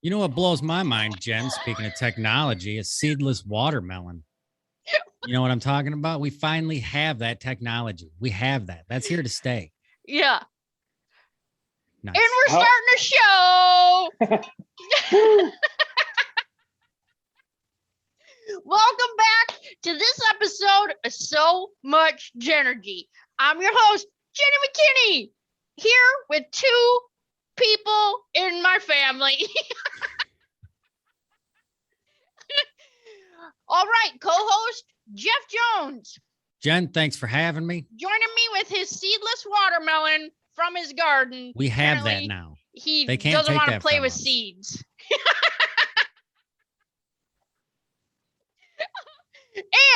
You know what blows my mind, Jen, speaking of technology, is seedless watermelon. You know what I'm talking about? We finally have that technology. We have that. That's here to stay. Yeah. Nice. And we're starting a show. Welcome back to this episode of So Much JENergy. I'm your host, Jenny McKinney, here with two people in my family. All right, co-host Jeff Jones. Jen, thanks for having me. Joining me with his seedless watermelon from his garden. We have Apparently, that now. He They can't doesn't take want to that play from with us. seeds.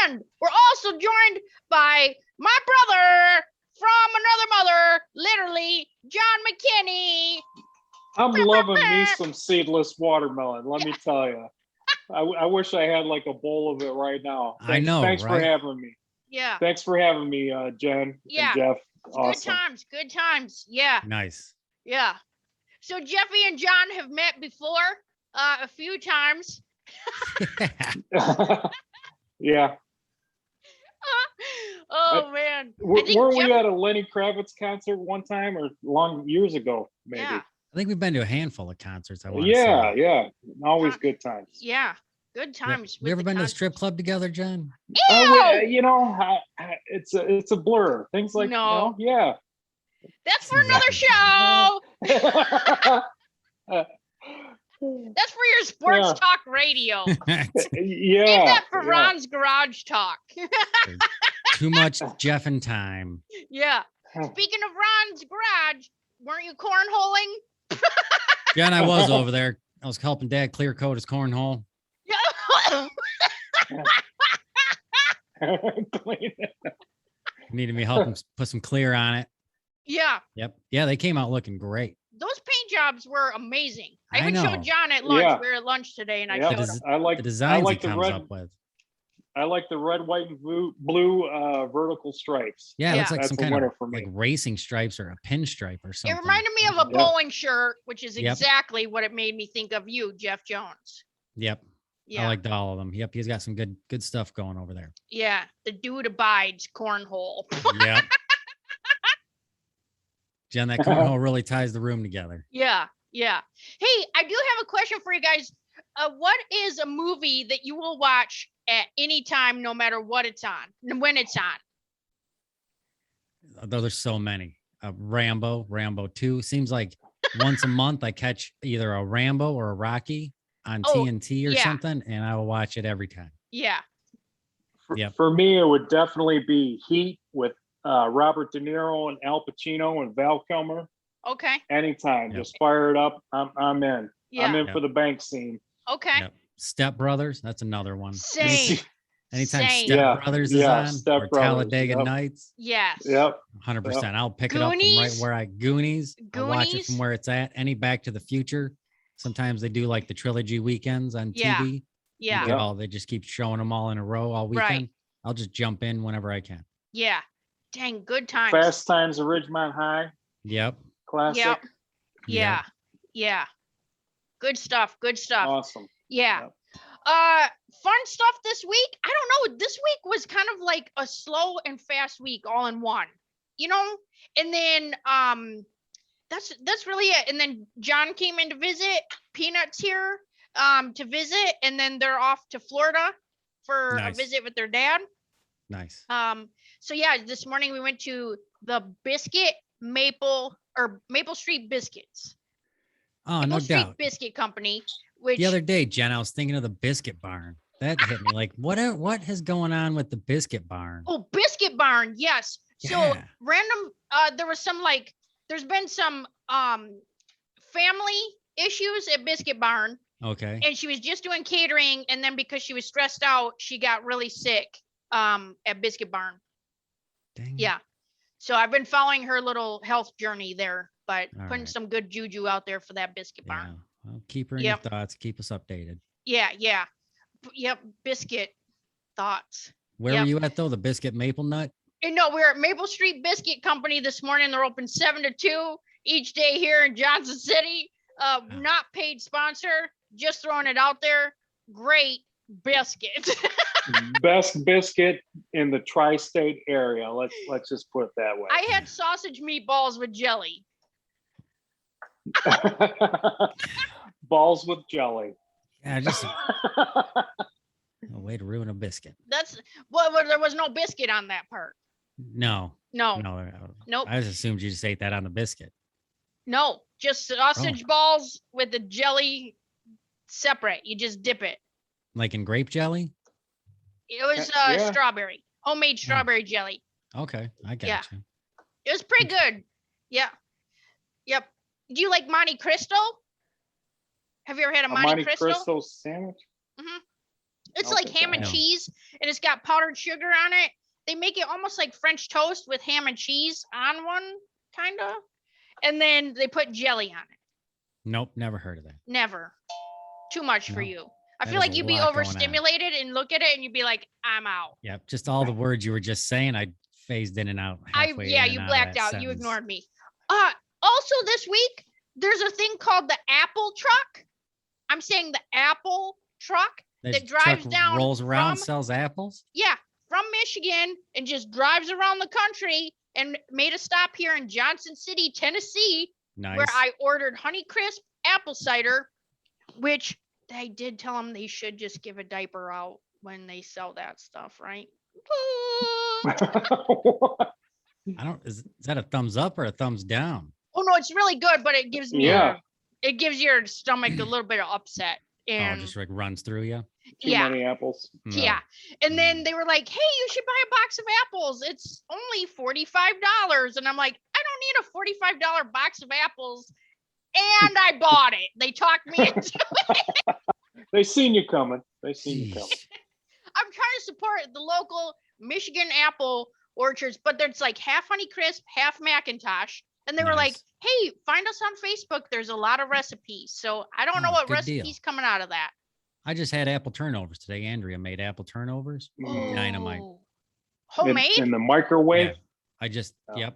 And we're also joined by my brother from another mother, literally, John McKinney. I'm loving me some seedless watermelon, let me tell you. I wish I had like a bowl of it right now. I know, Thanks for right? having me. Yeah. Thanks for having me, Jen Yeah. and Jeff. Awesome. Good times. Yeah. Nice. Yeah. So Jeffy and John have met before a few times. Yeah. Oh, man. Weren't we at a Lenny Kravitz concert one time or long years ago, maybe? Yeah. I think we've been to a handful of concerts. Yeah. Always good times. Yeah. Good times. We ever been to a strip club together, Jen? You know, it's a blur. Things like No. Yeah. That's for another show. That's for your sports talk radio. Yeah. Save that for Ron's Garage Talk. Too much Jeff and time. Yeah. Speaking of Ron's Garage, weren't you cornholing? Jen, I was over there. I was helping Dad clear coat his cornhole. Needed me help him put some clear on it. Yeah. Yep. Yeah, they came out looking great. Those paint jobs were amazing. I I even know. showed John at lunch. Yeah. We were at lunch today, and I Yep. showed him. I like The designs like he the comes red. up with. I like the red, white, and blue vertical stripes. Yeah, it looks Yeah. like That's some a kind of winner for me. like racing stripes or a pinstripe or It something. reminded me of a Yep. bowling shirt, which is Yep. exactly what it made me think of you, Jeff Jones. Yep. Yeah. I liked all of them. Yep. He's got some good stuff going over there. Yeah. The dude abides cornhole. Yep. Jen, that cornhole really ties the room together. Yeah. Yeah. Hey, I do have a question for you guys. What is a movie that you will watch at any time, no matter what it's on, when it's on? Though there's so many. Rambo 2. Seems like once a month I catch either a Rambo or a Rocky on TNT or something, and I will watch it every time. Yeah. Yep. For me, it would definitely be Heat with Robert De Niro and Al Pacino and Val Kilmer. Okay. Anytime, Yep. just fire it up. I'm in. Yeah. I'm in Yep. for the bank scene. Okay. Yep. Step Brothers, that's another one. Same. Anytime Same. Step Yeah, Brothers is yeah, on, Step or Brothers, Talladega yep. Nights, Yes. Yep. 100%. I'll pick it up from right Goonies? where Goonies. I watch it Goonies? from where it's at. Any Back to the Future. Sometimes they do like the trilogy weekends on Yeah. TV. Yeah. You get they just keep showing them all in a row all weekend. Right. I'll just jump in whenever I can. Yeah. Dang, good times. Fast Times at Ridgemont High. Yep. Classic. Yep. Yeah. Yeah. Good stuff. Good stuff. Awesome. Yeah. Yep. Fun stuff this week. I don't know. This week was kind of like a slow and fast week all in one, you know? And then that's really it. And then John came in to visit. Peanuts here to visit, and then they're off to Florida for Nice. a visit with their dad. Nice. So yeah, this morning we went to the Maple Street Biscuits. Oh, Maple no Street doubt. Biscuit Company, which The other day, Jen, I was thinking of the Biscuit Barn. That hit me. Like, what is going on with the Biscuit Barn? Oh, Biscuit Barn, yes. So Yeah. random, there was some there's been some family issues at Biscuit Barn, Okay. and she was just doing catering, and then because she was stressed out, she got really sick at Biscuit Barn. Dang it. Yeah. So I've been following her little health journey there, but All putting right. some good juju out there for that Biscuit Yeah. Barn. Well, keep her in Yep. your thoughts. Keep us updated. Yeah. Yep. Biscuit thoughts. Where Yep. were you at though? The Biscuit Maple Nut? And no, we're at Maple Street Biscuit Company this morning. They're open 7 to 2 each day here in Johnson City. Not paid sponsor, just throwing it out there. Great biscuit. Best biscuit in the tri-state area. Let's just put it that way. I had sausage meatballs with jelly. Balls with jelly. Yeah, just a way to ruin a biscuit. That's well, there was no biscuit on that part. No. No. Nope. I just assumed you just ate that on the biscuit. No, just sausage balls with the jelly separate. You just dip it. Like in grape jelly? It was strawberry, homemade strawberry jelly. Okay, I got you. It was pretty good. Yeah. Yep. Do you like Monte Cristo? Have you ever had a Monte Cristo sandwich? Mm-hmm. It's like ham and cheese, and it's got powdered sugar on it. They make it almost like French toast with ham and cheese on one, kind of. And then they put jelly on it. Nope, never heard of that. Never. Too much for you. I feel like you'd be overstimulated and look at it and you'd be like, I'm out. Yep, just all the words you were just saying, I phased in and out. You blacked out. Sentence. You ignored me. Also this week, there's a thing called the Apple truck. I'm saying the Apple truck that drives down, rolls around, sells apples. Yeah, from Michigan and just drives around the country and made a stop here in Johnson City, Tennessee, where I ordered Honeycrisp apple cider, which they did tell them they should just give a diaper out when they sell that stuff, right? Is that a thumbs up or a thumbs down? Oh no, it's really good, but it gives me it gives your stomach a little bit of upset. And just like runs through you. Too many apples. Yeah. And then they were like, hey, you should buy a box of apples. It's only $45. And I'm like, I don't need a $45 box of apples. And I bought it. They talked me into it. They seen you coming. I'm trying to support the local Michigan apple orchards, but there's like half Honeycrisp, half Macintosh. And they were like, hey, find us on Facebook. There's a lot of recipes. So I don't know what recipes coming out of that. I just had apple turnovers today. Andrea made apple turnovers. Dynamite. Homemade? In the microwave? Yeah.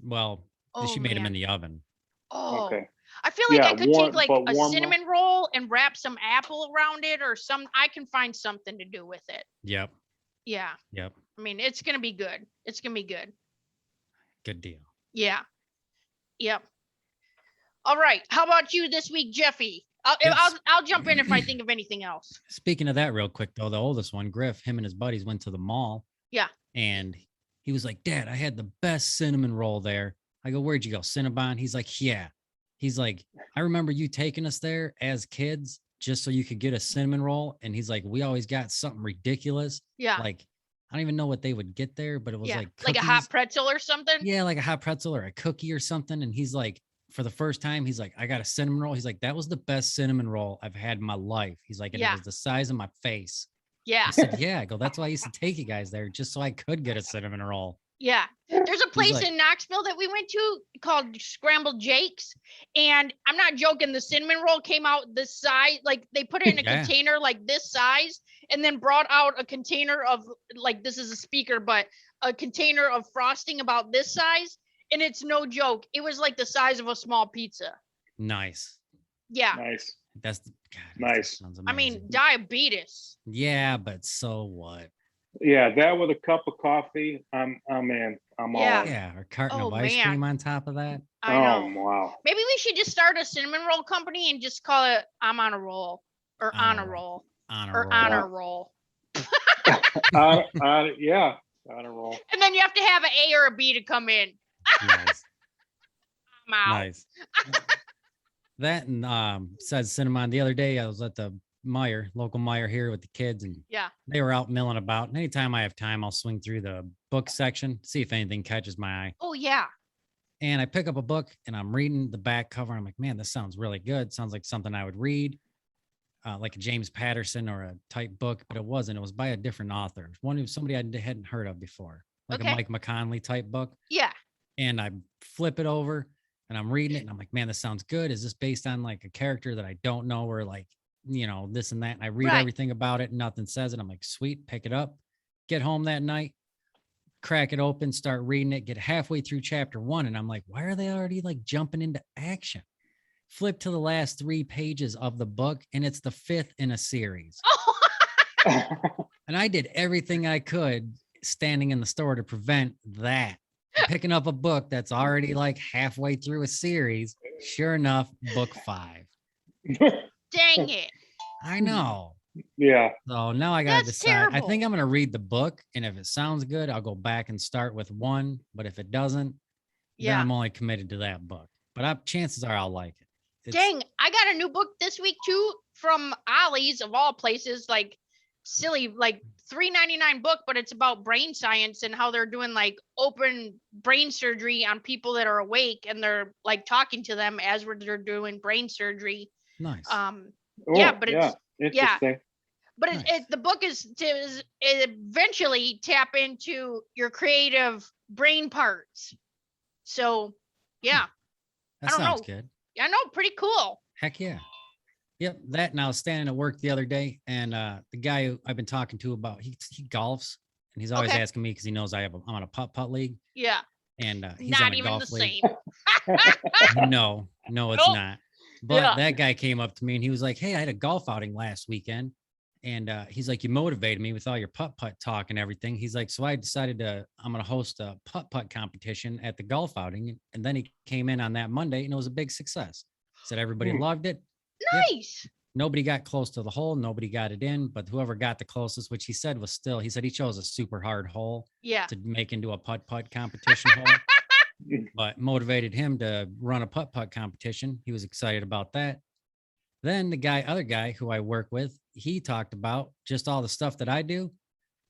Well, she made them in the oven. Oh, okay. I feel like I could take like a cinnamon roll and wrap some apple around it or I can find something to do with it. Yep. Yeah. Yep. I mean, it's going to be good. It's going to be good. Good deal. Yeah. Yep. All right. How about you this week, Jeffy? I'll jump in if I think of anything else. Speaking of that real quick, though, the oldest one, Griff, him and his buddies went to the mall. Yeah. And he was like, Dad, I had the best cinnamon roll there. I go, where'd you go? Cinnabon? He's like, yeah. He's like, I remember you taking us there as kids just so you could get a cinnamon roll. And he's like, we always got something ridiculous. Yeah. Like, I don't even know what they would get there, but it was like cookies. Like a hot pretzel or something. Yeah, like a hot pretzel or a cookie or something. And he's like, for the first time, he's like, I got a cinnamon roll. He's like, that was the best cinnamon roll I've had in my life. He's like, and it was the size of my face. Yeah. I said, yeah. I go, that's why I used to take you guys there just so I could get a cinnamon roll. Yeah. There's a place in Knoxville that we went to called Scrambled Jake's. And I'm not joking. The cinnamon roll came out this size. Like they put it in a container like this size and then brought out a container of like, this is a speaker, but a container of frosting about this size. And it's no joke. It was like the size of a small pizza. Nice. Yeah. Nice. That's nice. I mean, diabetes. Yeah, but so what? Yeah, that with a cup of coffee, I'm in. I'm all in. Yeah, or carton of ice cream on top of that. I know. Wow. Maybe we should just start a cinnamon roll company and just call it I'm on a roll or on a roll or honor roll. Yeah, on a roll. And then you have to have an A or a B to come in. Nice. I'm out. Nice. That and said cinnamon the other day. I was at the local Meijer here with the kids, and they were out milling about. And anytime I have time, I'll swing through the book section, see if anything catches my eye. Oh yeah. And I pick up a book and I'm reading the back cover. I'm like, man, this sounds really good. Sounds like something I would read, like a James Patterson or a type book, but it wasn't. It was by a different author. Somebody I hadn't heard of before, like a Mike McConnelly type book. Yeah. And I flip it over and I'm reading it and I'm like, man, this sounds good. Is this based on like a character that I don't know or like, this and that? And I read everything about it. And nothing says it. I'm like, sweet, pick it up, get home that night, crack it open, start reading it, get halfway through chapter 1. And I'm like, why are they already like jumping into action? flip to the last 3 pages of the book, and it's the 5th in a series. And I did everything I could standing in the store to prevent that. Picking up a book that's already like halfway through a series. Sure enough, book 5. Dang it. I know. Yeah. So now I got to That's decide. I think terrible. I'm going to read the book. And if it sounds good, I'll go back and start with 1. But if it doesn't, then Yeah. I'm only committed to that book. But chances are I'll like it. Dang, I got a new book this week too from Ollie's of all places, like silly, like $3.99 book, but it's about brain science and how they're doing like open brain surgery on people that are awake, and they're like talking to them as they're doing brain surgery. Nice. Yeah, but it's interesting. but Nice. the book is to eventually tap into your creative brain parts. So yeah, That I don't sounds know. good. I know, pretty cool. Heck yeah. Yep. That, and I was standing at work the other day, and the guy who I've been talking to about, he golfs, and he's always Okay. asking me because he knows I'm on a putt league, Yeah, and he's not on a even golf the league. same. No, it's Nope. not. But Yeah. that guy came up to me and he was like, "Hey, I had a golf outing last weekend." And he's like, "You motivated me with all your putt talk and everything." He's like, "So I decided I'm going to host a putt competition at the golf outing." And then he came in on that Monday and it was a big success. Said everybody loved it. Yep. Nice. Nobody got close to the hole. Nobody got it in, but whoever got the closest, which he said he chose a super hard hole Yeah. to make into a putt competition hole. But motivated him to run a putt competition. He was excited about that. Then the other guy who I work with, he talked about just all the stuff that I do,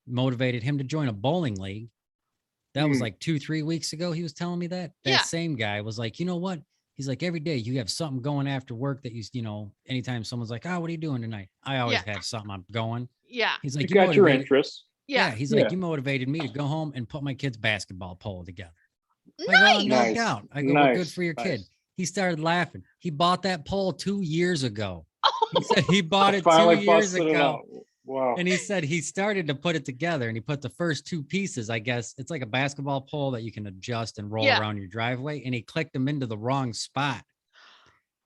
motivated him to join a bowling league. That was like 2-3 weeks ago. He was telling me that. Yeah. That same guy was like, "You know what?" He's like, "Every day you have something going after work that anytime someone's like, 'Oh, what are you doing tonight?' I always have something I'm going." Yeah. He's like, You got your motivated- interests. Yeah. He's like, "You motivated me to go home and put my kid's basketball pole together." I go, Nice. "No Nice. doubt." I go, "Well, good Nice. for your kid." Nice. He started laughing. He bought that pole 2 years ago. Oh, He said he bought it 2 Finally years busted it ago. out. Wow. And he said he started to put it together, and he put the first 2 pieces, I guess. It's like a basketball pole that you can adjust and roll around your driveway. And he clicked them into the wrong spot.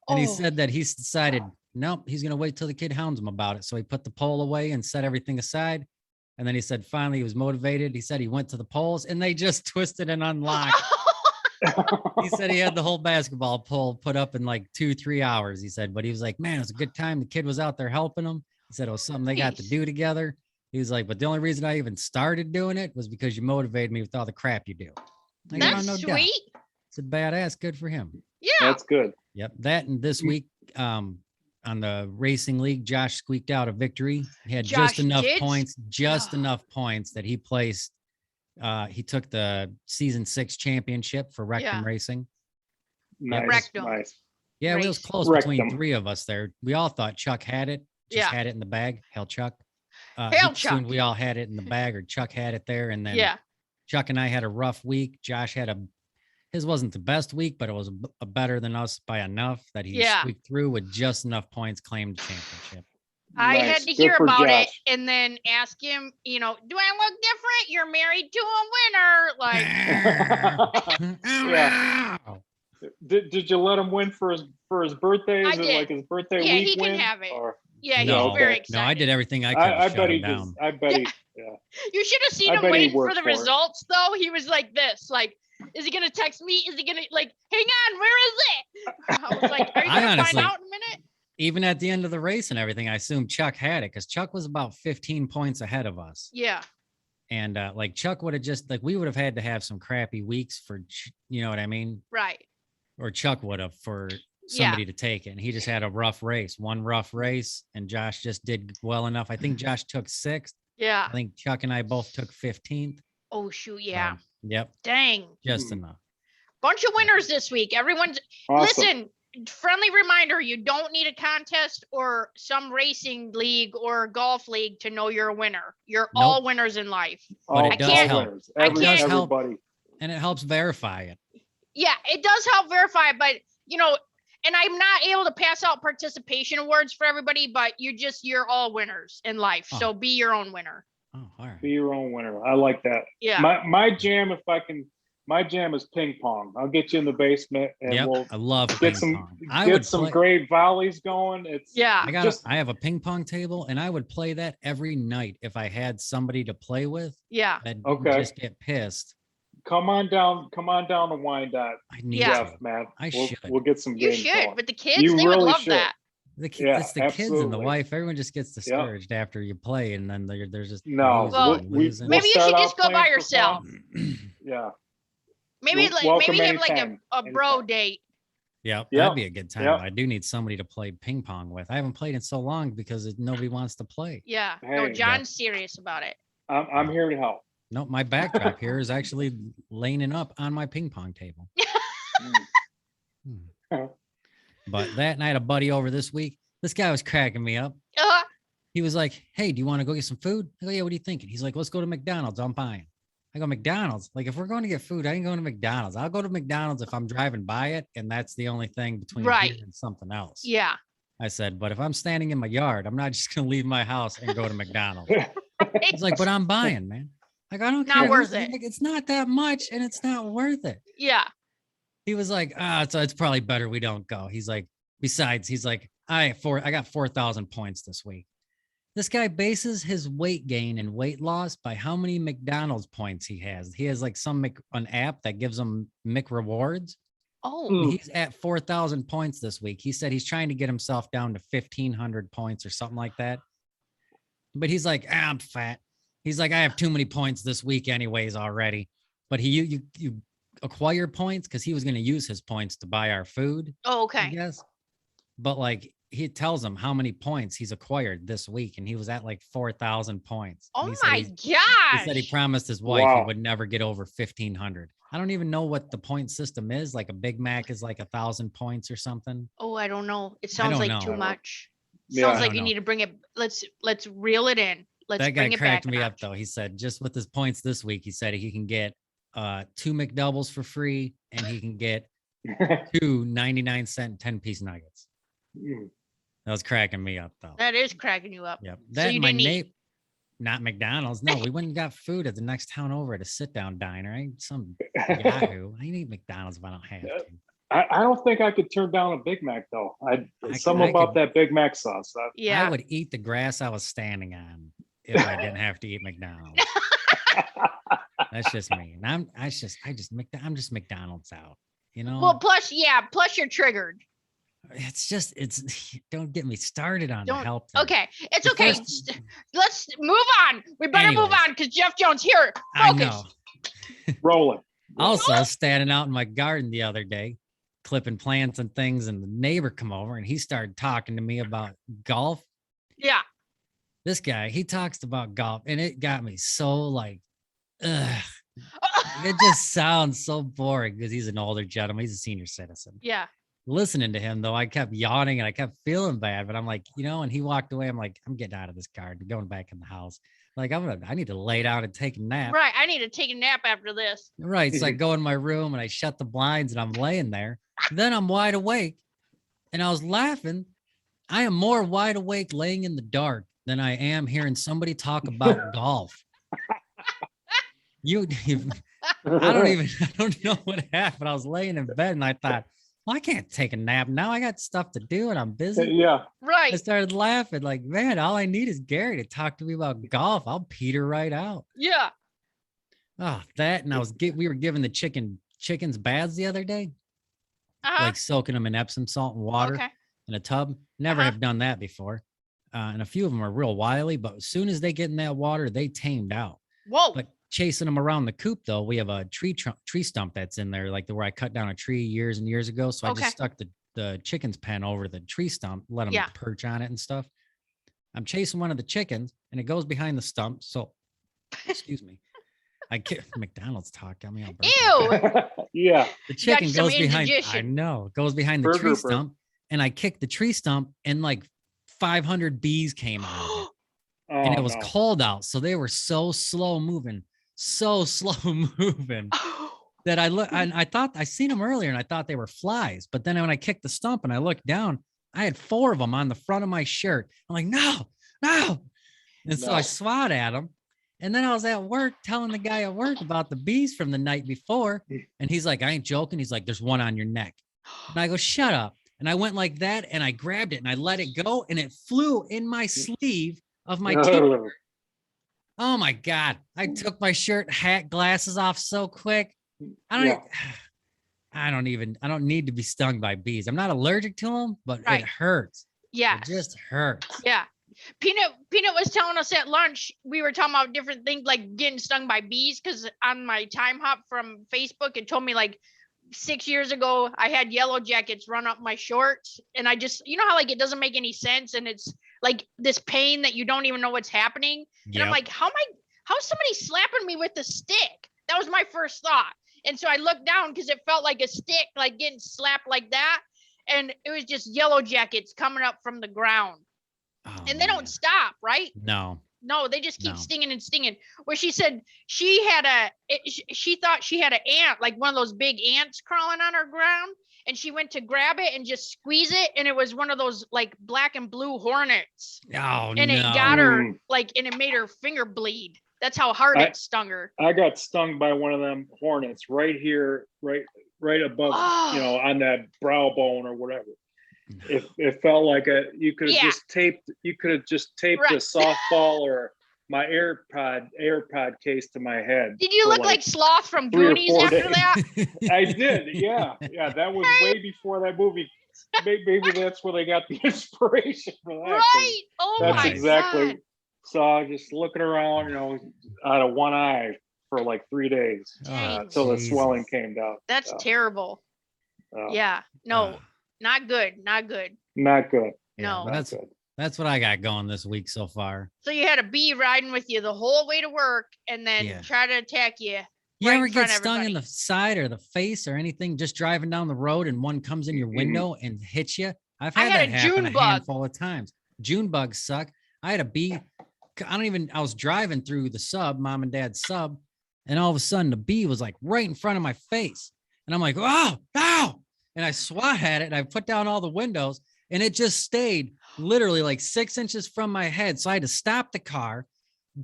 And he said that he's decided, nope, he's going to wait till the kid hounds him about it. So he put the pole away and set everything aside. And then he said, finally, he was motivated. He said he went to the poles and they just twisted and unlocked. He said he had the whole basketball pole put up in like 2-3 hours. He said, but he was like, man, it was a good time. The kid was out there helping him. He said it was something they got to do together. He was like, but the only reason I even started doing it was because you motivated me with all the crap you do. I go, that's "No doubt." sweet. It's a badass. Good for him. Yeah. That's good. Yep. That, and this week on the racing league, Josh squeaked out a victory. He had Josh just enough did? points, enough points that he placed. He took the season 6 championship for Rectum Racing. Nice. Rectum. Nice. Yeah, it was Race. close between 3 of us there. We all thought Chuck had it. Just had it in the bag. Hell, Chuck. Hail, He assumed Chuck. we all had it in the bag, or Chuck had it there. And then Chuck and I had a rough week. Josh had his wasn't the best week, but it was a better than us by enough that he squeaked through with just enough points, claimed the championship. I Nice. had to Good hear for about it Josh. and then ask him, do I look different? You're married to a winner. Like, Yeah. Did you let him win for his birthday? I Is it did. like his birthday Yeah, week he can win? have it. Or- yeah, he's No, very excited. No, I did everything I could to I shut bet him he down. does. I bet he. Yeah. You should have seen I him bet he waiting for works the for it. results, though. He was like this, like, is he gonna text me? Is he gonna like, hang on, where is it? I was like, are you I gonna honestly- find out in a minute? Even at the end of the race and everything, I assumed Chuck had it because Chuck was about 15 points ahead of us. Yeah. And like Chuck would have we would have had to have some crappy weeks for, you know what I mean? Right. Or Chuck would have for somebody to take it. And he just had a one rough race. And Josh just did well enough. I think Josh took 6th. Yeah. I think Chuck and I both took 15th. Oh shoot. Yeah. Yep. Dang. Just enough. Bunch of winners this week. Everyone's Awesome. listen. Friendly reminder: you don't need a contest or some racing league or golf league to know you're a winner. You're all winners in life. But All it does help. winners. I can't- Everybody. And it helps verify it. Yeah, it does help verify, but and I'm not able to pass out participation awards for everybody, but you're all winners in life. Oh. So be your own winner. Oh, all right. Be your own winner. I like that. Yeah. My jam, if I can My jam is ping pong. I'll get you in the basement and Yep, we'll I love get ping some pong. I would play, great volleys going. It's Yeah. I have a ping pong table, and I would play that every night if I had somebody to play with. Yeah. That Okay. just get pissed. come on down to Wyandotte, I need Yeah. to. Jeff, man. I we'll, should. we'll get some You games should, going. but the kids, You they would really love should. that. Yeah, It's the kids and the absolutely. wife. Everyone just gets discouraged after you play, and then there's just No, losing Well, and losing. maybe you start should out just go by playing for yourself. fun. Yeah. Maybe You're like welcome maybe have like anytime, a bro anytime. date. Yep, Yep, that'd be a good time. yep. I do need somebody to play ping pong with. I haven't played in so long because nobody wants to play. Yeah. No, Hey. John's serious about it. I'm here to help. No, my backdrop here is actually laning up on my ping pong table. But that night, a buddy over this week, this guy was cracking me up. He was like, "Hey, do you want to go get some food?" I go, "Yeah, what are you thinking?" He's like, "Let's go to McDonald's. I'm buying." I go, "McDonald's? Like, if we're going to get food, I ain't going to McDonald's. I'll go to McDonald's if I'm driving by it, and that's the only thing between Right. here and something else." Yeah. I said, "But if I'm standing in my yard, I'm not just gonna leave my house and go to McDonald's." He's like, "But I'm buying, man. Like, I don't Not care. worth it. Like, it's not that much, and it's not worth it." Yeah. He was like, so it's probably better we don't go. He's like, besides, he's like, I got 4,000 points this week. This guy bases his weight gain and weight loss by how many McDonald's points he has. He has like an app that gives him Mc rewards. Oh. And he's at 4,000 points this week. He said he's trying to get himself down to 1,500 points or something like that. But he's like, I'm fat. He's like, I have too many points this week anyways already. But you acquire points because he was going to use his points to buy our food. Oh, I okay. guess. But like he tells him how many points he's acquired this week, and he was at like 4,000 points. And Oh he said my he gosh. said he promised his wife Wow. he would never get over 1,500. I don't even know what the point system is. Like a Big Mac is like 1,000 points or something. Oh, I don't know. It I sounds don't like know. too much. Yeah. Sounds I like don't you know. need to bring it. Let's reel it in. Let's That guy bring it cracked back. me up though. He said just with his points this week, he said he can get 2 McDoubles for free, and he can get 2 99-cent 10-piece nuggets. That was cracking me up though. That is cracking you up. Yep. So That you my didn't eat. neighbor, not McDonald's. No, we went and got food at the next town over at a sit-down diner. I ain't some Yahoo. I ain't eat McDonald's if I don't have to. I don't think I could turn down a Big Mac though. Something I about could- that Big Mac sauce. Yeah. I would eat the grass I was standing on if I didn't have to eat McDonald's. That's just me. And I'm just McDonald's out. You know, Well, plus you're triggered. it's don't get me started on the Don't- help thing. Okay, it's The okay. first- Let's move on. We better move Anyways. on because Jeff Jones here. I Focus. know. Rolling. Also, standing out in my garden the other day, clipping plants and things, and the neighbor come over and he started talking to me about golf. Yeah. This guy, he talks about golf, and it got me so like, ugh. It just sounds so boring because he's an older gentleman. He's a senior citizen. Yeah. Listening to him though, I kept yawning and I kept feeling bad, but I'm like, and he walked away. I'm like, I'm getting out of this car and going back in the house. Like I need to lay down and take a nap. Right. I need to take a nap after this. Right. So I go in my room and I shut the blinds and I'm laying there. Then I'm wide awake and I was laughing. I am more wide awake laying in the dark than I am hearing somebody talk about golf. I don't know what happened. I was laying in bed and I thought, well, I can't take a nap now. I got stuff to do and I'm busy. Yeah. Right. I started laughing like, man, all I need is Gary to talk to me about golf. I'll peter right out. Yeah. Oh, that. And we were giving the chickens baths the other day, Uh-huh. like soaking them in Epsom salt and water Okay. in a tub. Never Uh-huh. have done that before. And a few of them are real wily, but as soon as they get in that water, they tamed out. Whoa. But chasing them around the coop though, we have a tree stump that's in there, like where I cut down a tree years and years ago. So I Okay. just stuck the chicken's pen over the tree stump, let them Yeah. perch on it and stuff. I'm chasing one of the chickens and it goes behind the stump. So excuse me. McDonald's talk got me on. Ew. Yeah. The chicken some goes behind. I indigestion. know, goes behind the Burger tree burp. stump, and I kicked the tree stump, and like 500 bees came out of it. And it was no. cold out, so they were so slow moving that I thought I seen them earlier and I thought they were flies, but then when I kicked the stump and I looked down, I had 4 of them on the front of my shirt. I'm like, no, and so I No. swat at them, And then I was at work telling the guy at work about the bees from the night before. And he's like, I ain't joking. He's like, there's one on your neck. And I go, shut up. And I went like that and I grabbed it and I let it go and it flew in my sleeve of my t-shirt. Oh my God. I took my shirt, hat, glasses off so quick. I don't need to be stung by bees. I'm not allergic to them, but it hurts. Yeah. It just hurts. Yeah. Peanut was telling us at lunch, we were talking about different things like getting stung by bees, because on my time hop from Facebook, it told me like 6 years ago, I had yellow jackets run up my shorts, and I just, you know how like it doesn't make any sense, and it's like this pain that you don't even know what's happening. And I'm like, how's somebody slapping me with a stick? That was my first thought. And so I looked down because it felt like a stick, like getting slapped like that. And it was just yellow jackets coming up from the ground. Oh, and they don't stop, right? No, they just keep stinging and stinging. Where she said she thought she had an ant, like one of those big ants crawling on her ground, and she went to grab it and just squeeze it, and it was one of those like black and blue hornets. Oh, and it got her like, and it made her finger bleed. That's how hard it stung her. I got stung by one of them hornets right here, right above, on that brow bone or whatever. It felt like you could have just taped a softball or my AirPod case to my head. Did you look like Sloth from Goonies after that? I did. Yeah. That was way before that movie. Maybe that's where they got the inspiration for that. Right. Oh that's my exactly. God. So I was just looking around, out of one eye for like 3 days until the swelling came down. That's terrible. Yeah. No. Not good. Not good. No. That's what I got going this week so far. So you had a bee riding with you the whole way to work and then try to attack you. You ever get stung in the side or the face or anything just driving down the road and one comes in your window and hits you? I've had that happen a handful of times. June bugs suck. I had a bee. I was driving through the sub, mom and dad's sub, and all of a sudden the bee was like right in front of my face. And I'm like, oh, ow. And I swat at it and I put down all the windows and it just stayed literally like 6 inches from my head. So I had to stop the car,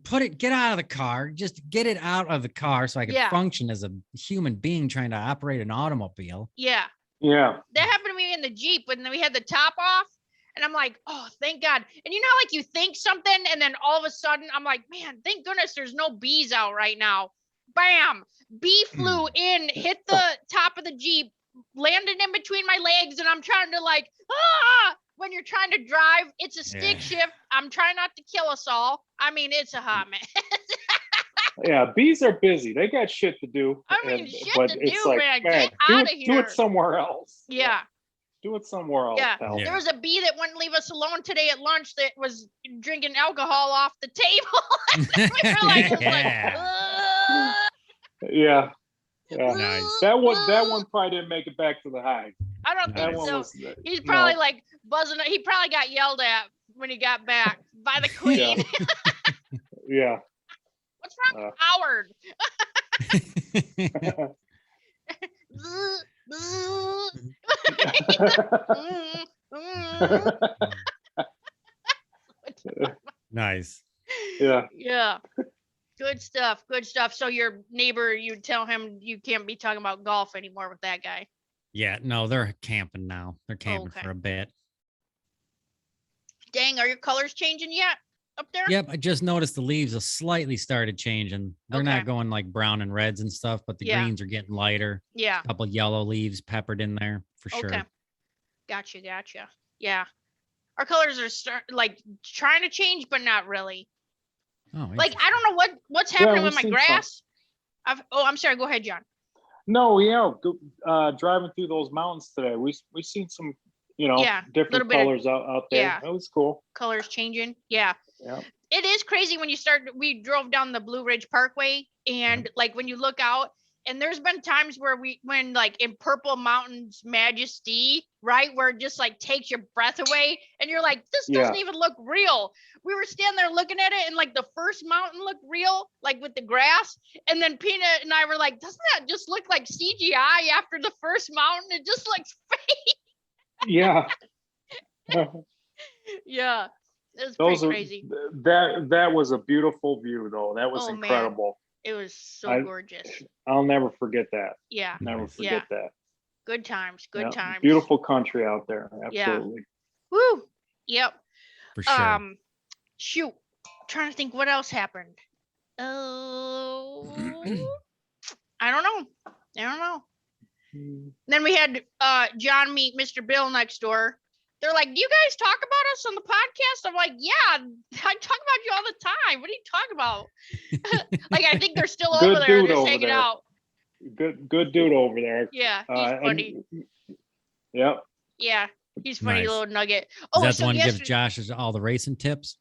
get out of the car, just get it out of the car so I could function as a human being trying to operate an automobile. Yeah. Yeah. That happened to me in the Jeep when we had the top off. And I'm like, oh, thank God. And you know, like you think something and then all of a sudden I'm like, man, thank goodness there's no bees out right now. Bam. Bee flew in, hit the top of the Jeep, landed in between my legs, and I'm trying to like, when you're trying to drive, it's a stick shift. I'm trying not to kill us all. I mean, it's a hot mess. Yeah, bees are busy. They got shit to do. I mean, man. Get out of here. Do it somewhere else. Yeah. Do it somewhere else. Yeah. There was a bee that wouldn't leave us alone today at lunch that was drinking alcohol off the table. We were like, yeah. Nice. That one probably didn't make it back to the hive. I don't think so. He's probably like buzzing. He probably got yelled at when he got back by the queen. Yeah. What's wrong with Howard? Nice. Yeah. Good stuff. So your neighbor, you tell him you can't be talking about golf anymore with that guy. Yeah, no, they're camping now. They're camping for a bit. Dang, are your colors changing yet up there? Yep, I just noticed the leaves have slightly started changing. They're not going like brown and reds and stuff, but the greens are getting lighter. Yeah. A couple yellow leaves peppered in there for sure. Okay. Gotcha. Yeah. Our colors are trying to change, but not really. Oh, like, I don't know what's happening with my grass. I'm sorry. Go ahead, John. No, driving through those mountains today, we seen some, different colors out there. Yeah. That was cool. Colors changing. Yeah. Yeah. It is crazy when we drove down the Blue Ridge Parkway and like when you look out, and there's been times when like in Purple Mountain's majesty, right, where it just like takes your breath away and you're like, this doesn't even look real. We were standing there looking at it and like the first mountain looked real, like with the grass. And then Peanut and I were like, doesn't that just look like CGI after the first mountain? It just looks fake. Yeah. Yeah. It was Those pretty are crazy. that was a beautiful view though. That was Oh, man. incredible. It was so gorgeous. I'll never forget that. Yeah. Never forget that. Good times. Good times. Beautiful country out there. Yeah. Absolutely. Woo. Yep. For sure. Shoot. I'm trying to think what else happened. I don't know. Then we had John meet Mr. Bill next door. They're like, "Do you guys talk about us on the podcast?" I'm like, "Yeah, I talk about you all the time. What are you talking about?" Like, I think they're still over there just hanging out. Good dude over there. Yeah, he's funny. Yep. Yeah, he's funny, Nice. little nugget. Is that the one who gives Josh all the racing tips?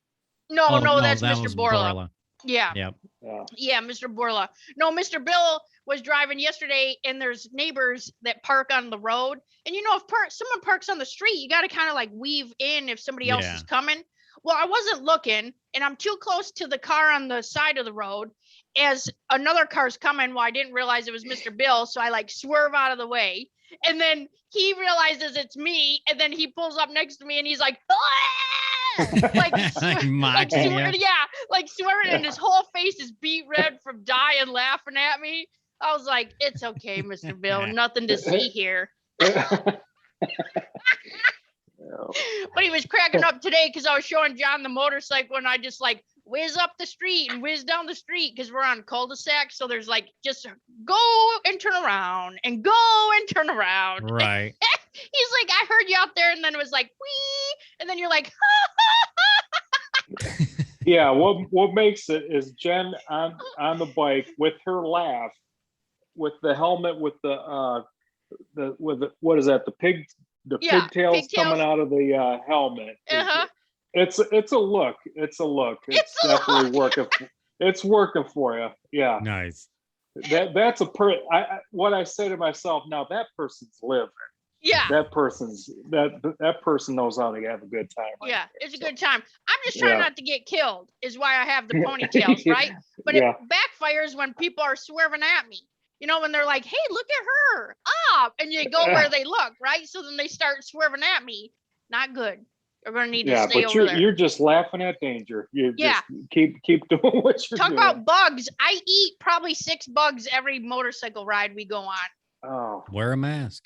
No, that's that Mr. was Borla. Yeah. Yep. Yeah, Mr. Borla. No, Mr. Bill was driving yesterday, and there's neighbors that park on the road. And if someone parks on the street, you got to kind of like weave in if somebody else is coming. Well, I wasn't looking, and I'm too close to the car on the side of the road as another car's coming. Well, I didn't realize it was Mr. Bill, so I like swerve out of the way. And then he realizes it's me, and then he pulls up next to me, and he's like, like swearing, and his whole face is beet red from dying laughing at me. I was like, "It's okay, Mr. Bill, nothing to see here." But he was cracking up today because I was showing John the motorcycle, and I just like whiz up the street and whiz down the street because we're on cul-de-sac, so there's like just go and turn around and go and turn around. Right. He's like, "I heard you out there," and then it was like, "Wee," and then you're like, Yeah, what makes it is Jen on the bike with her laugh, with the helmet, with the what is that? The pigtails coming out of the helmet. It's a look. It's It's definitely working. It's working for you. Yeah. Nice. That's what I say to myself now. That person's living. Yeah. That person knows how to have a good time. Yeah, it's a good time. I'm just trying not to get killed, is why I have the ponytails, right? But it backfires when people are swerving at me. When they're like, "Hey, look at her," and you go where they look, right? So then they start swerving at me. Not good. You're gonna need to stay over there. You're just laughing at danger. You just keep doing what you're doing. Talk about bugs. I eat probably 6 bugs every motorcycle ride we go on. Oh. Wear a mask.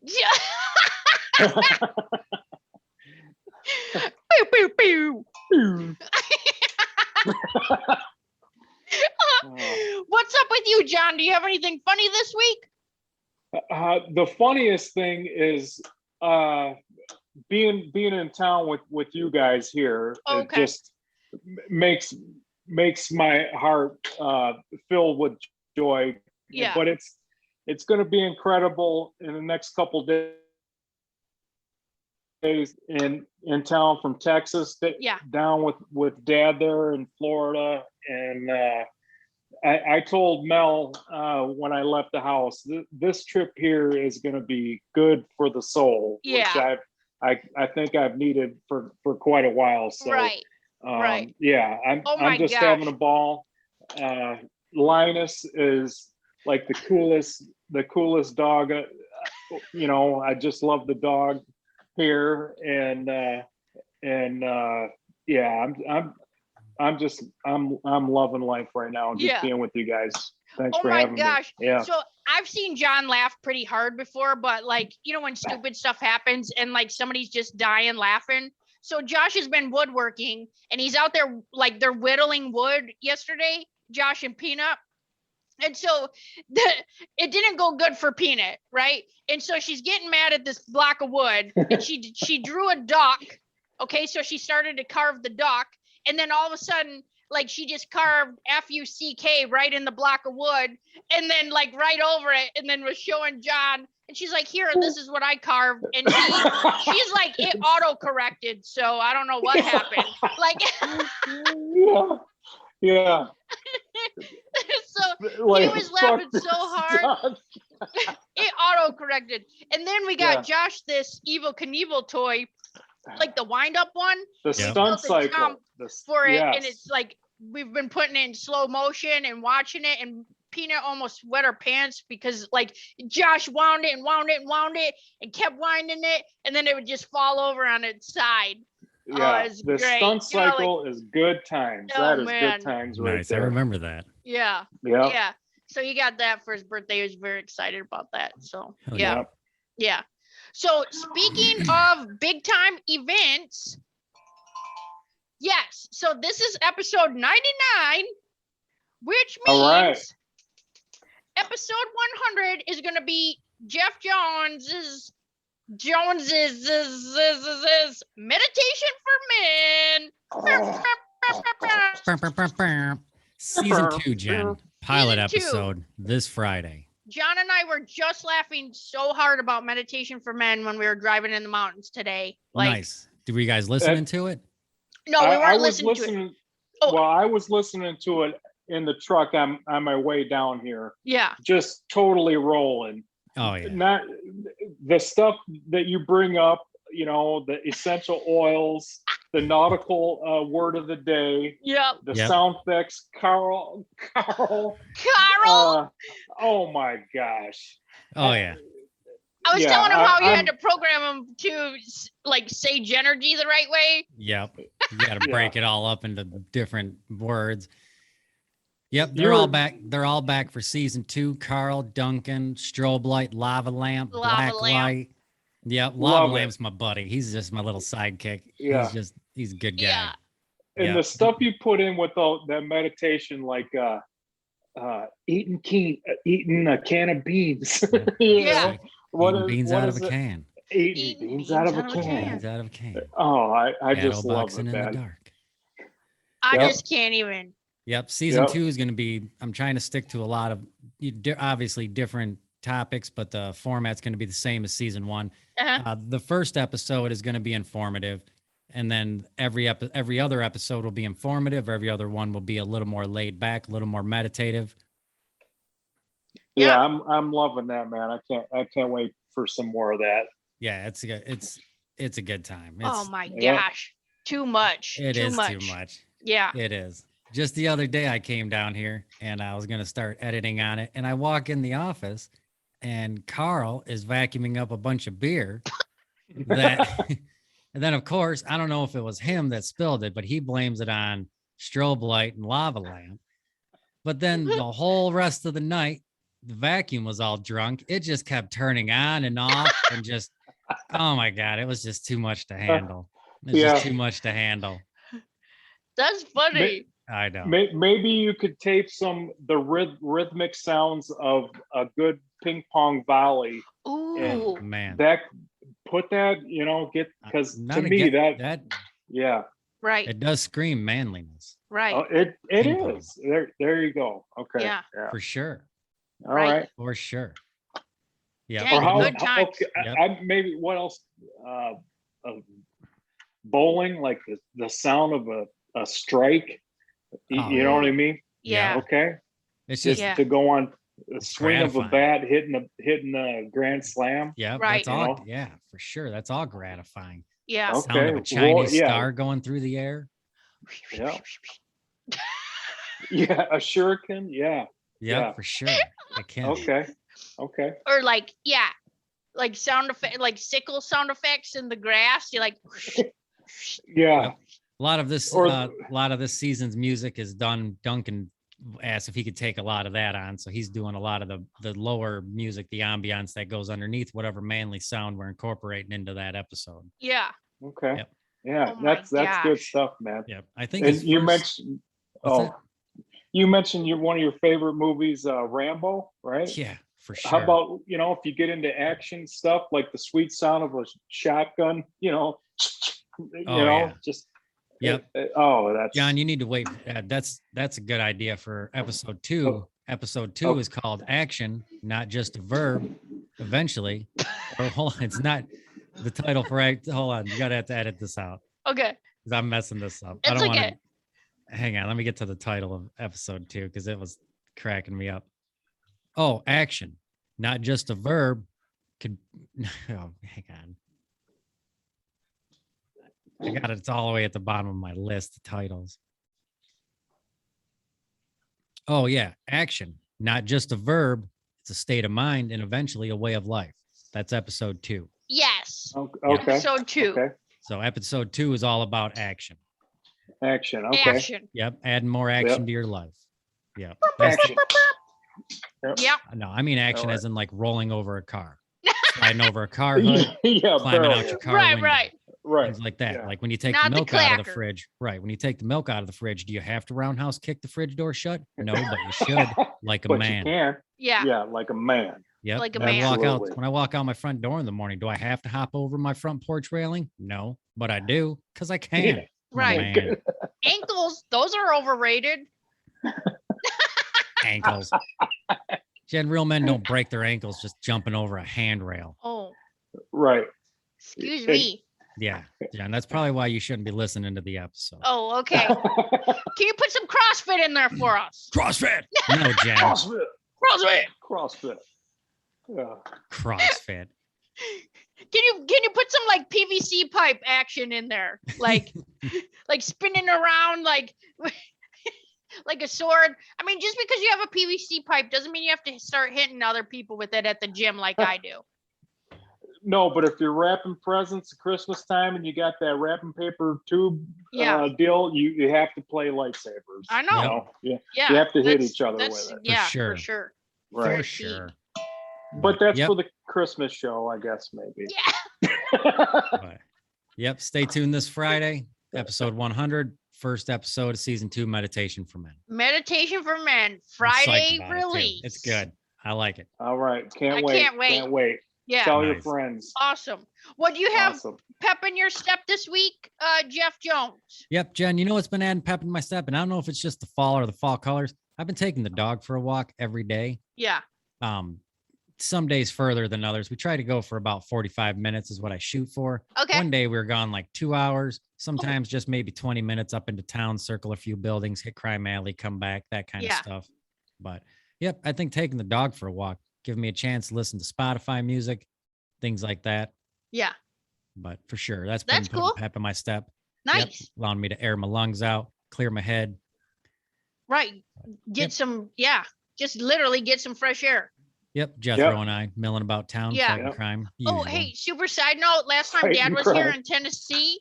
Pew, pew, pew. What's up with you, John? Do you have anything funny this week? The funniest thing is being in town with you guys here. It just makes my heart filled with joy. Yeah. But it's going to be incredible in the next couple days in town from Texas. Down with Dad there in Florida, and I told Mel when I left the house, this trip here is going to be good for the soul, which I think I've needed for quite a while. So right. Yeah, I'm just having a ball. Linus is like the coolest dog. I just love the dog here, and yeah, I'm loving life right now. Just being with you guys. Thanks for having me. Oh my gosh. Yeah. So I've seen John laugh pretty hard before, but like, when stupid stuff happens and like somebody's just dying laughing. So Josh has been woodworking, and he's out there like they're whittling wood yesterday, Josh and Peanut. And so it didn't go good for Peanut, right? And so she's getting mad at this block of wood, and she drew a duck. Okay, so she started to carve the duck, and then all of a sudden, like, she just carved F-U-C-K right in the block of wood, and then like right over it, and then was showing John, and she's like, "Here, this is what I carved," and she's like, "It auto-corrected, so I don't know what happened." Like, yeah. So like, he was laughing so hard. It auto-corrected. And then we got Josh this Evel Knievel toy, like the wind-up one. The stunt cycle. For it, and it's like we've been putting it in slow motion and watching it, and Peanut almost wet her pants because like Josh wound it and kept winding it, and then it would just fall over on its side. Yeah, it's the great. stunt You know, like, cycle is good times. oh, That is man. good times right Nice. I there. remember that. Yeah. Yeah. Yeah. So he got that for his birthday. He was very excited about that. So Hell yeah. Yep. Yeah. So speaking of big time events, yes. So this is episode 99, which means All right. episode 100 is going to be Jeff Jones's meditation for men. Oh. Season 2, Jen. Pilot Season 2. episode this Friday. John and I were just laughing so hard about meditation for men when we were driving in the mountains today. Like, Nice. Were you guys listening to it? No, we weren't I was listening to it. Oh. Well, I was listening to it in the truck on my way down here. Yeah. Just totally rolling. Oh yeah. Not the stuff that you bring up, you know, the essential oils, the nautical word of the day, Yep. the sound effects, Carl. Carl. Oh my gosh. Oh yeah. I was telling him how you had to program him to like say JENergy the right way. Yep. You got to break it all up into different words. Yep, they're all back. They're all back for season 2. Carl, Duncan, strobe light, lava lamp, black light. Yep, lava lamp's my buddy. He's just my little sidekick. Yeah. He's a good guy. Yeah. And the stuff you put in with that meditation, like eating a can of beans. Yeah. Eating beans out of a can. Eating beans out of a can. Beans out of a can. Oh, I just love it, in man. the dark. I just can't even. Yep. Season 2 is going to be, I'm trying to stick to a lot of obviously different topics, but the format's going to be the same as season 1. The first episode is going to be informative. And then every other episode will be informative. Every other one will be a little more laid back, a little more meditative. Yeah, I'm loving that, man. I can't wait for some more of that. Yeah, it's a good time. Oh my gosh. Too much. It is too much. Yeah. It is. Just the other day I came down here and I was going to start editing on it. And I walk in the office and Carl is vacuuming up a bunch of beer that, and then of course, I don't know if it was him that spilled it, but he blames it on strobe light and lava lamp. But then the whole rest of the night, the vacuum was all drunk. It just kept turning on and off and just, oh my God, it was just too much to handle. It's just too much to handle. That's funny. I know. Maybe you could tape the rhythmic sounds of a good ping pong volley. Ooh, man. Put that, because to me that right. It does scream manliness. Right. Oh, it is. There you go. Okay. Yeah. For sure. All right. For sure. Yeah. Dang, good times. Okay. Maybe what else? Bowling, like the sound of a strike. You know what I mean? Yeah. Okay. It's just to go on a swing of a bat, hitting a grand slam. Yeah. Right. That's all. Yeah, for sure. That's all gratifying. Yeah. Okay. Sound of a Chinese star going through the air. Yeah. Yeah. A shuriken. Yeah. Yeah, for sure. I can. Okay. Or like sound effect, like sickle sound effects in the grass. You're like, yeah. A lot of this season's music is done. Duncan asked if he could take a lot of that on, so he's doing a lot of the lower music, the ambiance that goes underneath whatever manly sound we're incorporating into that episode. Yeah. Okay. Yep. Yeah, Oh that's good stuff, man. Yep. I think you mentioned one of your favorite movies, Rambo, right? Yeah, for sure. How about, if you get into action stuff like the sweet sound of a shotgun, just yep. That's John, you need to wait. That's a good idea for episode 2. Episode 2 is called Action, Not Just a Verb. Eventually, or hold on, it's not the title for hold on, you gotta have to edit this out. Okay. Because I'm messing this up. It's I don't want okay. to. Hang on, let me get to the title of episode 2 because it was cracking me up. Oh, action, not just a verb. Hang on. I got it. It's all the way at the bottom of my list of titles. Oh, yeah. Action, not just a verb. It's a state of mind and eventually a way of life. That's episode 2. Yes. Okay. Episode 2. Okay. So episode 2 is all about action. Action. Okay. Action. Yep. Adding more action to your life. Yep. Action. Yep. No, I mean action All right. as in like rolling over a car, sliding over a car hood, Yeah. climbing barrel. out your car Right, window. right. Right. Things like that. Yeah. Like when you take Not the the milk out of the clacker. fridge, right? When you take the milk out of the fridge, do you have to roundhouse kick the fridge door shut? No, but you should, like a But man. you can. Yeah. Yeah, like a man. Yep. Like a when man. I walk out, Absolutely. when I walk out my front door in the morning, do I have to hop over my front porch railing? No, but I do because I can. Yeah. I'm a Right. man. Ankles, those are overrated. Ankles. Jen, real men don't break their ankles just jumping over a handrail. Oh, Right. excuse me. Yeah, Jen, that's probably why you shouldn't be listening to the episode. Oh, okay. Can you put some CrossFit in there for us? CrossFit. No, Jen. CrossFit. CrossFit. CrossFit. Yeah. CrossFit. Can you put some like PVC pipe action in there? Like like spinning around like like a sword. I mean, just because you have a PVC pipe doesn't mean you have to start hitting other people with it at the gym like I do. No, but if you're wrapping presents at Christmas time and you got that wrapping paper tube Yeah. deal, you have to play lightsabers. I know. You know? Yeah. Yeah. You have to hit that's- each other that's- with it. Yeah, sure. for sure. Right. For sure. But that's Yep. for the Christmas show, I guess, maybe. Yeah. But, yep. Stay tuned this Friday, episode 100, first episode of season 2, Meditation for Men. Meditation for Men, I'm psyched Friday about it, too. release. It's good. I like it. All right. Can't I wait. can't wait. Can't wait. Yeah. Tell your Nice. friends. Awesome. What do you have Awesome. pep in your step this week, Jeff Jones? Yep, Jen, you know what's been adding pep in my step? And I don't know if it's just the fall or the fall colors. I've been taking the dog for a walk every day. Yeah. Some days further than others. We try to go for about 45 minutes is what I shoot for. Okay. One day we were gone like 2 hours, sometimes just maybe 20 minutes up into town, circle a few buildings, hit Crime Alley, come back, that kind Yeah. of stuff. But yep, I think taking the dog for a walk, giving me a chance to listen to Spotify music, things like that. Yeah. But for sure, that's That's been cool. putting pep in my step. Nice. Yep, allowing me to air my lungs out, clear my head. Right. Get Yep. some, just literally get some fresh air. Yep, Jethro and I milling about town, Yeah. fighting Yep. crime. Oh, usual. hey, super side note. Last time Fighting Dad was here crime. in Tennessee,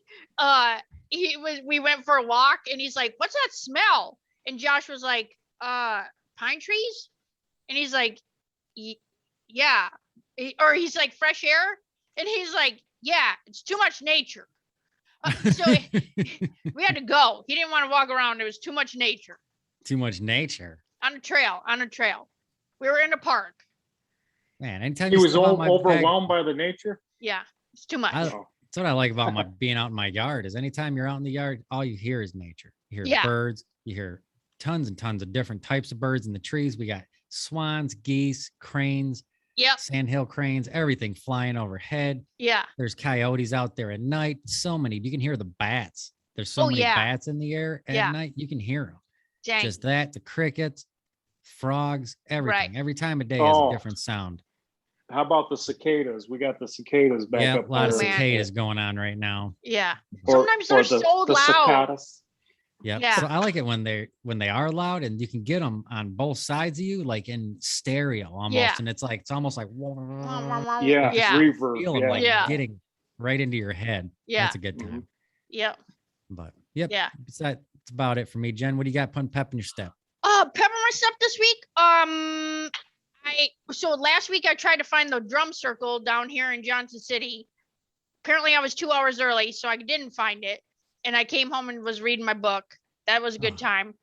we went for a walk and he's like, "What's that smell?" And Josh was like, pine trees?" And he's like, "Yeah." Or he's like, "Fresh air?" And he's like, "Yeah, it's too much nature." So we had to go. He didn't want to walk around. There was too much nature Too much nature. on a trail. We were in a park. Man, anytime He you was step out my back, overwhelmed by the nature. Yeah, it's too much. that's what I like about my being out in my yard is anytime you're out in the yard, all you hear is nature. You hear Yeah. birds, you hear tons and tons of different types of birds in the trees. We got swans, geese, cranes, Yep. sandhill cranes, everything flying overhead. Yeah. There's coyotes out there at night. So many. You can hear the bats. There's so Oh, many yeah. bats in the air at Yeah. night. You can hear them. Dang. Just that, the crickets, frogs, everything. Right. Every time of day has Oh. a different sound. How about the cicadas? We got the cicadas back Yeah, a up. lot of Oh, man. cicadas going on right now. Yeah. Or- Sometimes they're or the- so the loud. cicadas. Yeah. Yeah. So I like it when they are loud and you can get them on both sides of you, like in stereo almost. Yeah. And it's almost like Yeah. Yeah. Reverb. feel 'em, Yeah. like Yeah. getting right into your head. Yeah. That's a good time. Yep. But yep. Yeah. That's about it for me. Jen, what do you got putting pep in your step? Pepper my step this week. So last week I tried to find the drum circle down here in Johnson City. Apparently I was 2 hours early, so I didn't find it. And I came home and was reading my book. That was a good Oh. time.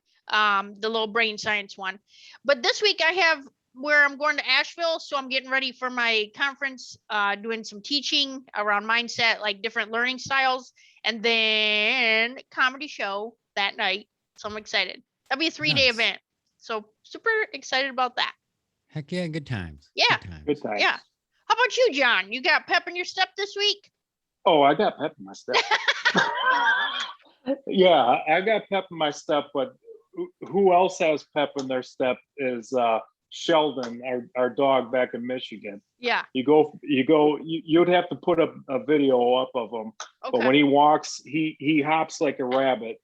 The little brain science one. But this week I have where I'm going to Asheville, so I'm getting ready for my conference, doing some teaching around mindset, like different learning styles, and then comedy show that night. So I'm excited. That'll be a 3-day Nice. event. So super excited about that. Heck yeah, good times. Yeah. Good times. Good time. Yeah. How about you, John? You got pep in your step this week? Oh, I got pep in my step. Yeah, I got pep in my step, but who else has pep in their step is Sheldon, our dog back in Michigan. Yeah. You'd have to put a video up of him, but when Okay. he walks, he hops like a rabbit,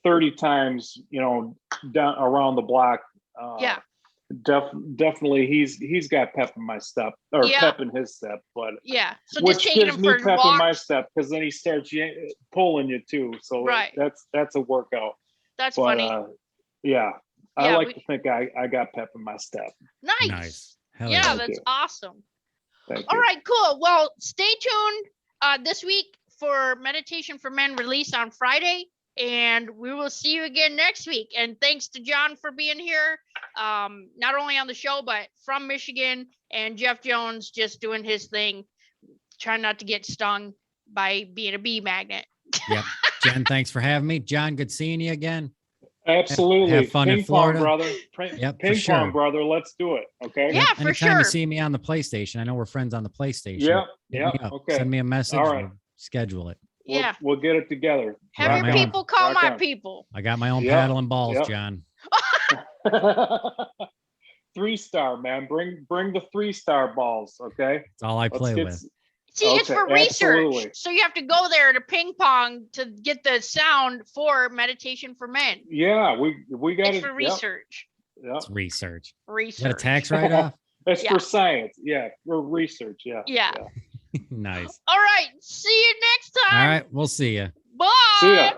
30 times, down around the block. Yeah. definitely he's got pep in my step, or pep in his step, but yeah. So which just taking gives him me for pep walks. in my step, because then he starts pulling you too. So that's a workout. That's funny. Yeah, I like to think I got pep in my step. Nice. Hell yeah, yeah. that's awesome. Thank All you. right, cool. Well, stay tuned this week for Meditation for Men release on Friday, and we will see you again next week. And thanks to John for being here, not only on the show, but from Michigan, and Jeff Jones just doing his thing, trying not to get stung by being a bee magnet. Yep. Jen, thanks for having me. John, good seeing you again. Absolutely. Have fun in Florida. Pong, brother. Yep, Ping for sure. pong, brother. Let's do it. Okay. Yeah, yep. for Anytime sure. you see me on the PlayStation, I know we're friends on the PlayStation. Yep. Hit Yep. me up. Okay. Send me a message. All right. We'll schedule it. Yeah. We'll get it together. Have your people call my people. I got my own paddle and balls, John. 3-star, man. Bring the 3-star balls. Okay. That's all I play with. See, it's for research. Absolutely. So you have to go there to ping pong to get the sound for Meditation for Men. Yeah, we got it for research. Yeah. It's research. Research. Is that a tax write-off? It's for science. Yeah, for research. Yeah. Nice. All right. See you next time. All right. We'll see you. Bye. See ya.